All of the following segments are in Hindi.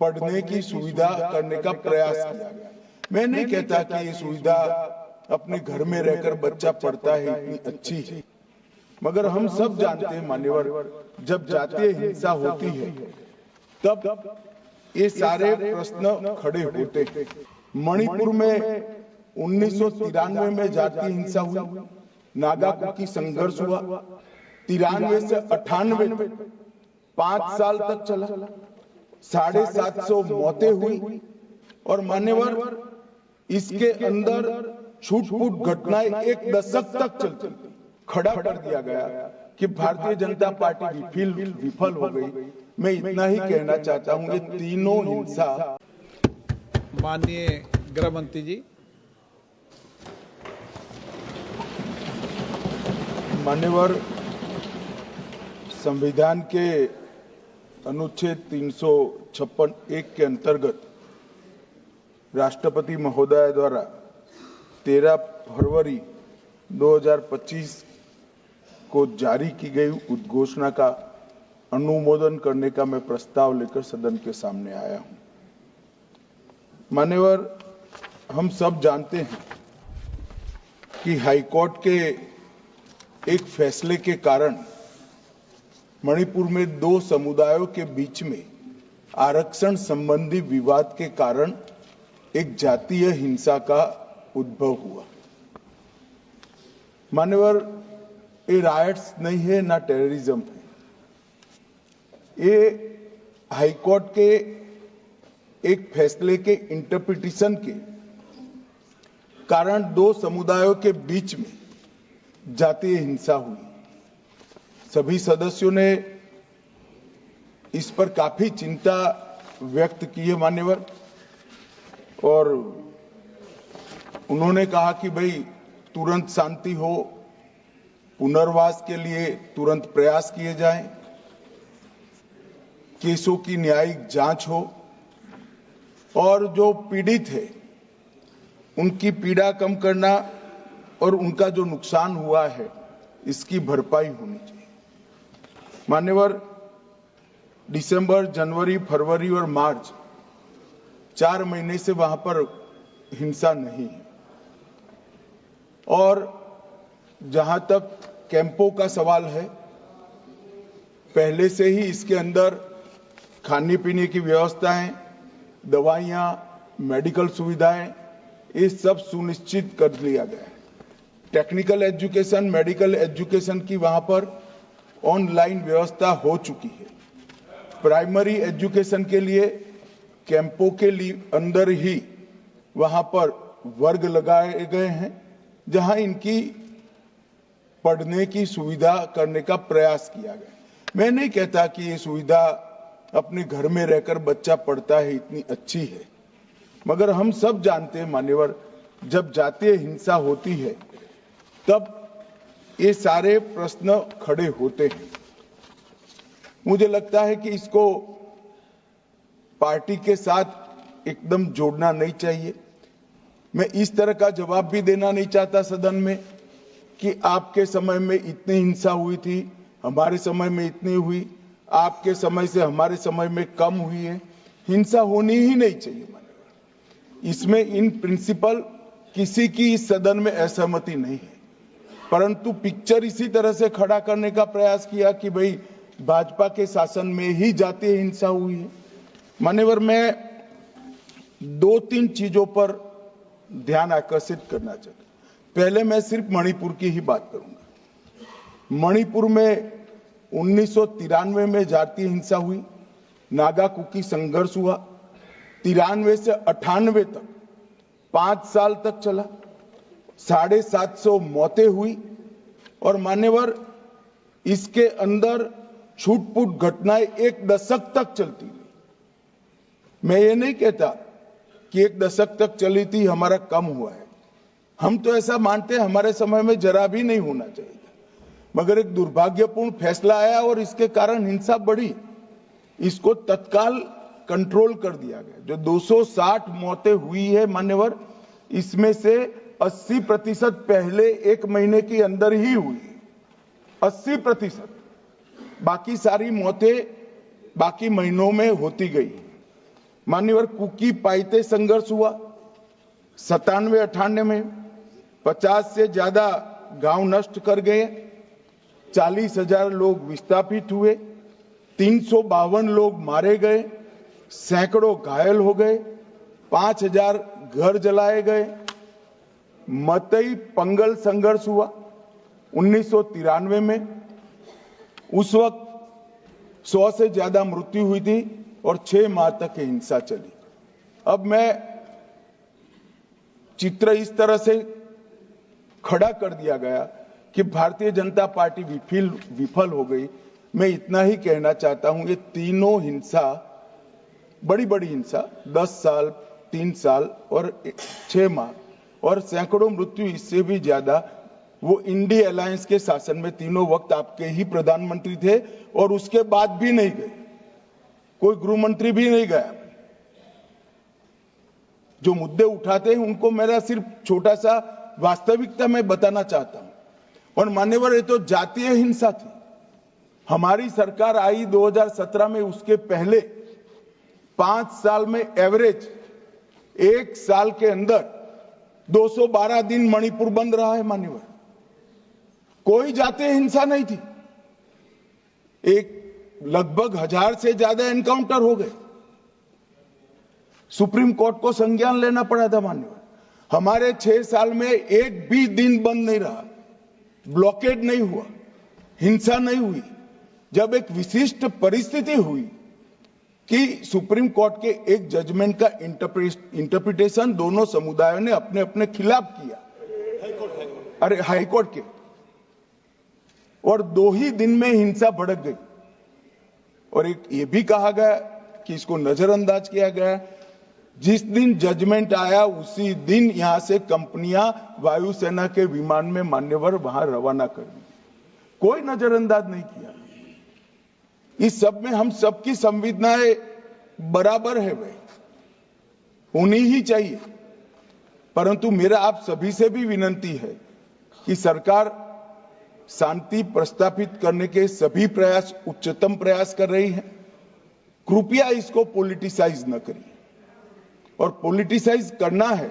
पढ़ने की सुविधा करने का प्रयास किया गया। मैं नहीं कहता कि ये सुविधा अपने घर में रहकर बच्चा पढ़ता है इतनी अच्छी है, मगर हम सब जानते हैं मान्यवर, जब जातीय हिंसा होती है तब ये सारे प्रश्न खड़े होते हैं। मणिपुर में 1993 में जातीय हिंसा हुई, नागा कुकी संघर्ष हुआ, 93 से 98 तक 5 साल तक चला, 750 मौतें हुई और मान्यवर इसके अंदर छूट-फूट घटनाएं 1 दशक तक चलती। खड़ा कर दिया गया कि भारतीय जनता पार्टी विफल हो गई। मैं इतना ही कहना चाहता हूं, ये तीनों हिंसा। माननीय गृह मंत्री जी। मान्यवर, संविधान के अनुच्छेद 356(1) के अंतर्गत राष्ट्रपति महोदय द्वारा 13 फरवरी 2025 को जारी की गई उद्घोषणा का अनुमोदन करने का मैं प्रस्ताव लेकर सदन के सामने आया हूं। मान्यवर, हम सब जानते हैं कि हाईकोर्ट के एक फैसले के कारण मणिपुर में 2 समुदायों के बीच में आरक्षण संबंधी विवाद के कारण एक जातीय हिंसा का उद्भव हुआ। मान्यवर, ये रायट्स नहीं है ना टेररिज्म है, ये हाईकोर्ट के एक फैसले के इंटरप्रिटेशन के कारण 2 समुदायों के बीच में जातीय हिंसा हुई। सभी सदस्यों ने इस पर काफी चिंता व्यक्त की है मान्यवर, और उन्होंने कहा कि भाई तुरंत शांति हो, पुनर्वास के लिए तुरंत प्रयास किए जाएं, केसों की न्यायिक जांच हो और जो पीड़ित है उनकी पीड़ा कम करना और उनका जो नुकसान हुआ है इसकी भरपाई होनी चाहिए। मान्यवर, दिसंबर, जनवरी, फरवरी और मार्च 4 महीने से वहां पर हिंसा नहीं है, और जहां तक कैंपों का सवाल है, पहले से ही इसके अंदर खाने पीने की व्यवस्थाएं, दवाइयां, मेडिकल सुविधाएं, ये सब सुनिश्चित कर लिया गया है। टेक्निकल एजुकेशन, मेडिकल एजुकेशन की वहां पर ऑनलाइन व्यवस्था हो चुकी है। प्राइमरी एजुकेशन के लिए कैंपों के लिए अंदर ही वहां पर वर्ग लगाए गए हैं, जहां इनकी पढ़ने की सुविधा करने का प्रयास किया गया। मैं नहीं कहता कि ये सुविधा अपने घर में रहकर बच्चा पढ़ता है इतनी अच्छी है, मगर हम सब जानते हैं मान्यवर, जब जातीय हिंसा होती है तब ये सारे प्रश्न खड़े होते हैं। मुझे लगता है कि इसको पार्टी के साथ एकदम जोड़ना नहीं चाहिए। मैं इस तरह का जवाब भी देना नहीं चाहता सदन में कि आपके समय में इतनी हिंसा हुई थी, हमारे समय में इतनी हुई, आपके समय से हमारे समय में कम हुई है। हिंसा होनी ही नहीं चाहिए। इसमें इन प्रिंसिपल किसी की इस सदन में असहमति नहीं है, परंतु पिक्चर इसी तरह से खड़ा करने का प्रयास किया कि भाई भाजपा के शासन में ही जातीय हिंसा हुई है। मान्यवर, मैं 2-3 चीजों पर ध्यान आकर्षित करना चाहता हूं। पहले मैं सिर्फ मणिपुर की ही बात करूंगा। मणिपुर में 1993 में जातीय हिंसा हुई, नागा कुकी संघर्ष हुआ, 93 से 98 तक 5 साल तक चला, 750 मौतें हुई और मान्यवर इसके अंदर छूट-फूट घटनाएं 1 दशक तक चलती रही। मैं ये नहीं कहता कि 1 दशक तक चली थी, हमारा कम हुआ है। हम तो ऐसा मानते हैं हमारे समय में जरा भी नहीं होना चाहिए, मगर एक दुर्भाग्यपूर्ण फैसला आया और इसके कारण हिंसा बढ़ी। इसको तत्काल कंट्रोल कर दिया गया। जो 260 मौतें हुई है मान्यवर, इसमें से 80% पहले 1 महीने के अंदर ही हुई, 80%। बाकी सारी मौतें बाकी महीनों में होती गई। मान्यवर कुकी पाइते संघर्ष हुआ 97-98 में, 50 से ज्यादा गांव नष्ट कर गए, 40,000 लोग विस्थापित हुए, 352 लोग मारे गए, सैकड़ों घायल हो गए, 5,000 घर जलाए गए। मतई पंगल संघर्ष हुआ 1993 में, उस वक्त 100 से ज्यादा मृत्यु हुई थी और 6 माह तक हिंसा चली। अब मैं चित्र इस तरह से खड़ा कर दिया गया कि भारतीय जनता पार्टी विफल हो गई। मैं इतना ही कहना चाहता हूं, ये तीनों हिंसा, बड़ी बड़ी हिंसा, 10 साल, 3 साल और 6 माह और सैकड़ों मृत्यु, इससे भी ज्यादा, वो इंडी अलायंस के शासन में तीनों वक्त आपके ही प्रधानमंत्री थे और उसके बाद भी नहीं गए, कोई गृह मंत्री भी नहीं गया। जो मुद्दे उठाते हैं उनको मेरा सिर्फ छोटा सा वास्तविकता में बताना चाहता हूं। और मान्यवर, ये तो जातीय हिंसा थी। हमारी सरकार आई 2017 में, उसके पहले 5 साल में एवरेज 1 साल के अंदर 212 दिन मणिपुर बंद रहा है मान्यवर। कोई जातीय हिंसा नहीं थी। लगभग 1000 से ज्यादा एनकाउंटर हो गए। सुप्रीम कोर्ट को संज्ञान लेना पड़ा था मान्यवर। हमारे 6 साल में एक भी दिन बंद नहीं रहा, ब्लॉकेड नहीं हुआ, हिंसा नहीं हुई। जब एक विशिष्ट परिस्थिति हुई कि सुप्रीम कोर्ट के एक जजमेंट का इंटरप्रिटेशन दोनों समुदायों ने अपने अपने खिलाफ किया, अरे हाईकोर्ट के, और 2 ही दिन में हिंसा भड़क गई। और एक ये भी कहा गया कि इसको नजरअंदाज किया गया। जिस दिन जजमेंट आया उसी दिन यहां से कंपनियां वायुसेना के विमान में मान्यवर वहां रवाना कर दी। कोई नजरअंदाज नहीं किया। इस सब में हम सबकी संवेदनाएं बराबर है, वे होनी ही चाहिए। परंतु मेरा आप सभी से भी विनंती है कि सरकार शांति प्रस्थापित करने के सभी प्रयास, उच्चतम प्रयास कर रही है। कृपया इसको पॉलिटिसाइज न करिए। और पॉलिटिसाइज करना है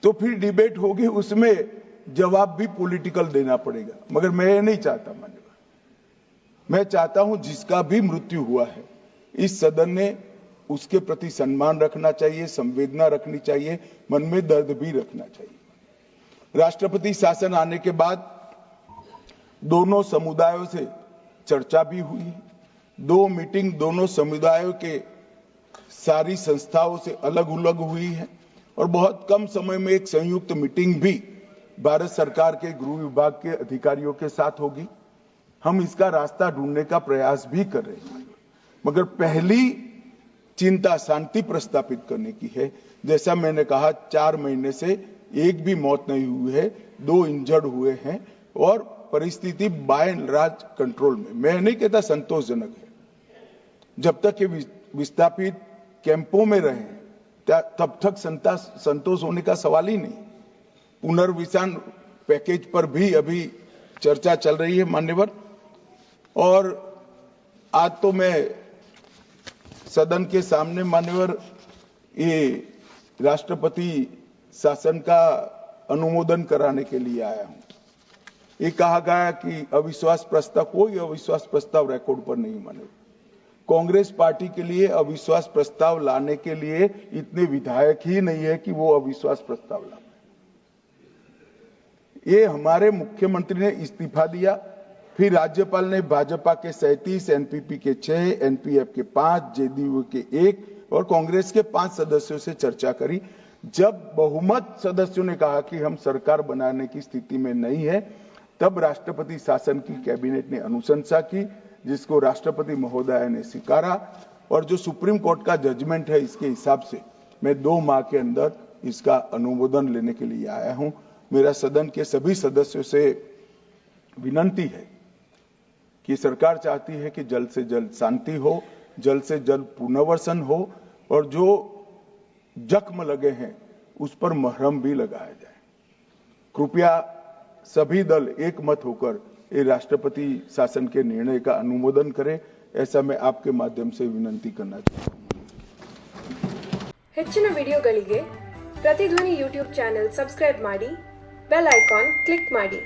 तो फिर डिबेट होगी, उसमें जवाब भी पॉलिटिकल देना पड़ेगा। मगर मैं ये नहीं चाहता मान्यवर। मैं चाहता हूं जिसका भी मृत्यु हुआ है, इस सदन ने उसके प्रति सम्मान रखना चाहिए, संवेदना रखनी चाहिए, मन में दर्द भी रखना चाहिए। राष्ट्रपति शासन आने के बाद दोनों समुदायों से चर्चा भी हुई। 2 मीटिंग दोनों समुदायों के सारी संस्थाओं से अलग अलग हुई है और बहुत कम समय में एक संयुक्त मीटिंग भी भारत सरकार के गृह विभाग के अधिकारियों के साथ होगी। हम इसका रास्ता ढूंढने का प्रयास भी कर रहे हैं। मगर पहली चिंता शांति प्रस्थापित करने की है। जैसा मैंने कहा, 4 महीने से एक भी मौत नहीं हुई है, 2 इंजर्ड हुए हैं और परिस्थिति बाय एंड लार्ज कंट्रोल में। मैं नहीं कहता संतोषजनक है। जब तक ये विस्थापित कैंपों में रहे तब तक संतोष होने का सवाल ही नहीं। पुनर्विसान पैकेज पर भी अभी चर्चा चल रही है मान्यवर। और आज तो मैं सदन के सामने मान्यवर ये राष्ट्रपति शासन का अनुमोदन कराने के लिए आया हूं। ये कहा गया कि अविश्वास प्रस्ताव, कोई अविश्वास प्रस्ताव रिकॉर्ड पर नहीं मान्यवर। कांग्रेस पार्टी के लिए अविश्वास प्रस्ताव लाने के लिए इतने विधायक ही नहीं है कि वो अविश्वास प्रस्ताव ला। ये हमारे मुख्यमंत्री ने इस्तीफा दिया, फिर राज्यपाल ने भाजपा के 37, एनपीपी के 6, एनपीएफ के 5, जेडीयू के 1 और कांग्रेस के 5 सदस्यों से चर्चा करी। जब बहुमत सदस्यों ने कहा कि हम सरकार बनाने की स्थिति में नहीं है, तब राष्ट्रपति शासन की कैबिनेट ने अनुशंसा की, जिसको राष्ट्रपति महोदय ने स्वीकारा। और जो सुप्रीम कोर्ट का जजमेंट है, इसके हिसाब से मैं 2 माह के अंदर इसका अनुमोदन लेने के लिए आया हूं। मेरा सदन के सभी सदस्यों से विनंती है कि सरकार चाहती है कि जल्द से जल्द शांति हो, जल्द से जल्द पुनर्वसन हो और जो जख्म लगे हैं उस पर मरहम भी लगाया जाए। कृपया सभी दल एक मत होकर ये राष्ट्रपति शासन के निर्णय का अनुमोदन करें, ऐसा मैं आपके माध्यम से विनंती करना चाहता हूं। ಹೆಚ್ಚಿನ ವಿಡಿಯೋಗಳಿಗೆ ಪ್ರತಿಧ್ವನಿ ಯೂಟ್ಯೂಬ್ ಚಾನೆಲ್ ಸಬ್ಸ್ಕ್ರೈಬ್ ಮಾಡಿ, ಬೆಲ್ ಐಕಾನ್ ಕ್ಲಿಕ್ ಮಾಡಿ.